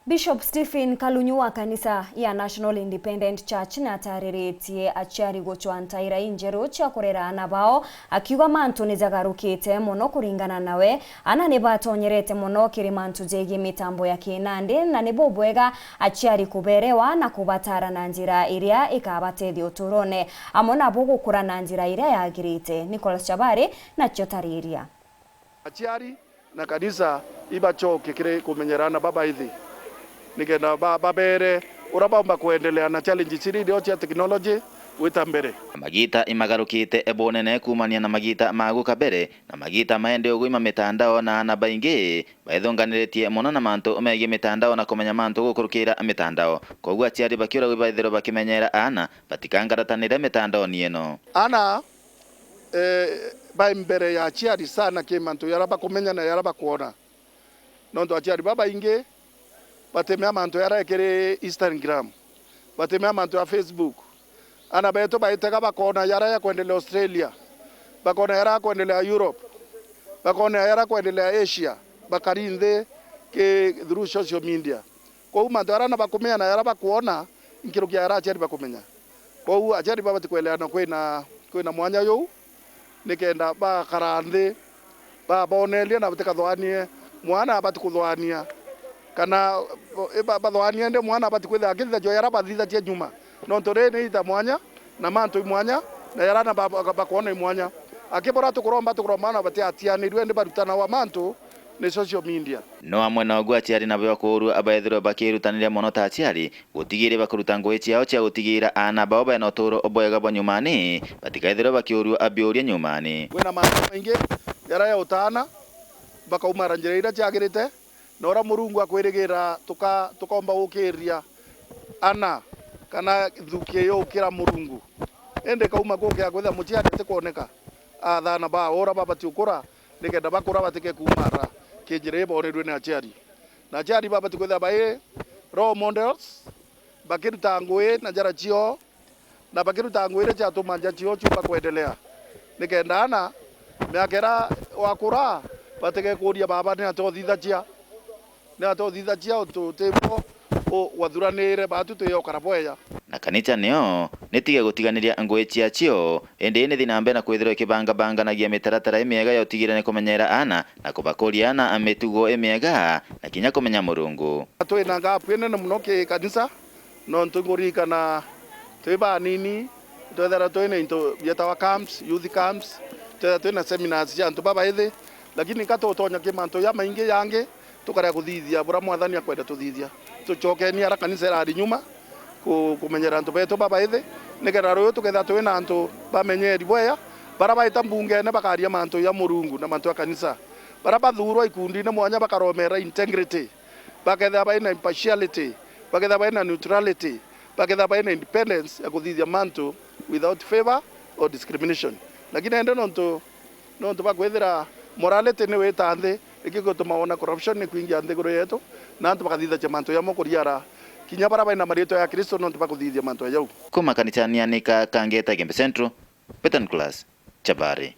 Bishop Stephen Kalunyu wa kanisa ya National Independent Church na tariritie aciari gochwa ntaira injeru cia kurera ana bao akiuga mantu nizagarukite muno kuringana nawe ana ni batonyerete muno kiri mantu jegi mitambo ya kinandi na ni bobwega aciari kuberewa na kubatara na njira iria ikabatethi uturone amona bugukura na njira iria yagirite. Nicholas Chabari na chotariria aciari na kanisa ibachoke kire kumenyerana baba hithi nikenda babere urabamba kuendelea na challenge chiri cia technology witambere magita imagarukite ebonene kumania na magita maguka bere na magita maende ugwima mitandao na ana baingi baithonganiretie muno na mantu megi mitandao na kumenya mantu gukurukira mitandao kogwa aciari bakiura gwibaithiro bakimenyera ana batikangaratanire mitandao nieno ana mbere ya aciari sana kimantu yaraba kumenya na yaraba kuona nondo aciari baba ingi batemea mantu yarekere Instagram batemea mantu ya Facebook ana beto baitega bakona yara ya kuendelea Australia bakona yara kuendelea Europe bakona yara kuendelea Asia bakarinde ke through social media kwa mantu yara na bakumenya na yara bakuona nkirukia yara aciari bakumenya kwa aciari baba tikweleana kwina mwanya yo nikenda bakarande babonelia na batikathwanie mwana batikuthwania kana bathwania nde mwana batikwitha akitha jo yara bathitha tia nyuma no tore ni ita mwanya na mantu mwanya na yara na bakuona mwanya akibora tukuromba na batiatianirwe ndi barutana wa mantu ni social media no amwe na ogwa aciari na bwa kuru abaithiro bakirutanire muno ta aciari gutigire bakuruta ngui ciao cia gutigira ana bao bena uturo obwega bwa nyumani batikaithiro bakiurua abiuria nyumani wena mantu maingi yara ya utana bakaumara njira ira ciagirite nora murungu akwirigira tukomba gukiria ana kana thukie yo kira murungu ende kauma goke akwitha muciari tikuoneka athana ba ora baba tiukura nikenda bakura batike kumara kinjire bonerwe na aciari na aciari baba tikwitha bae role models bakiruta ngui na njara cio na bakiruta ngui ria ciatumanja cio chupa kuendelea nikenda ana miakera wakura batike kuria baba ni atothitha cia na tothitha cia tutepo o wathuranire batu tuyo karaboya na kanisa nio nitige gutiganiria ngui cia cio ende ni thina mbe na kwithirwo kibanga-banganagia mitaratara imiega ya utigirane kumenyera ana na kubakuria ana amitugo imiega na kinya kumenya murungu twina ngapu nene muno ki kanisa no ntungurikana twiba nini twethera twina into yetawa camps youth camps twina seminars cia antu baba ithi lakini katotonya kimanto ya maingi yange tukarea kuthithia bura mwathani akwenda tuthithia tuchokeni ara kanisa rari nyuma kumenyera antu beto baba ithi nikera ruyo tuketha twina antu bamenyeri bweya bara baita mbunge ne bakaria mantu ya murungu na mantu ya kanisa bara bathurwa ikundi ne mwanya bakaromera integrity baketha baina impartiality baketha baina neutrality baketha baina independence ya kuthithia mantu without favor or discrimination lakini ende nonto bakwethira morality ne wetanthi ikiko tumaona corruption ni kuingia nthiguru yetu na antu bakathitha mantu ya mokuriara kinya bara baina marito ya Kristo no tubakuthithia mantu ya kuma kanisani anika kangeta Gembe Central Peter Nicholas Chabari.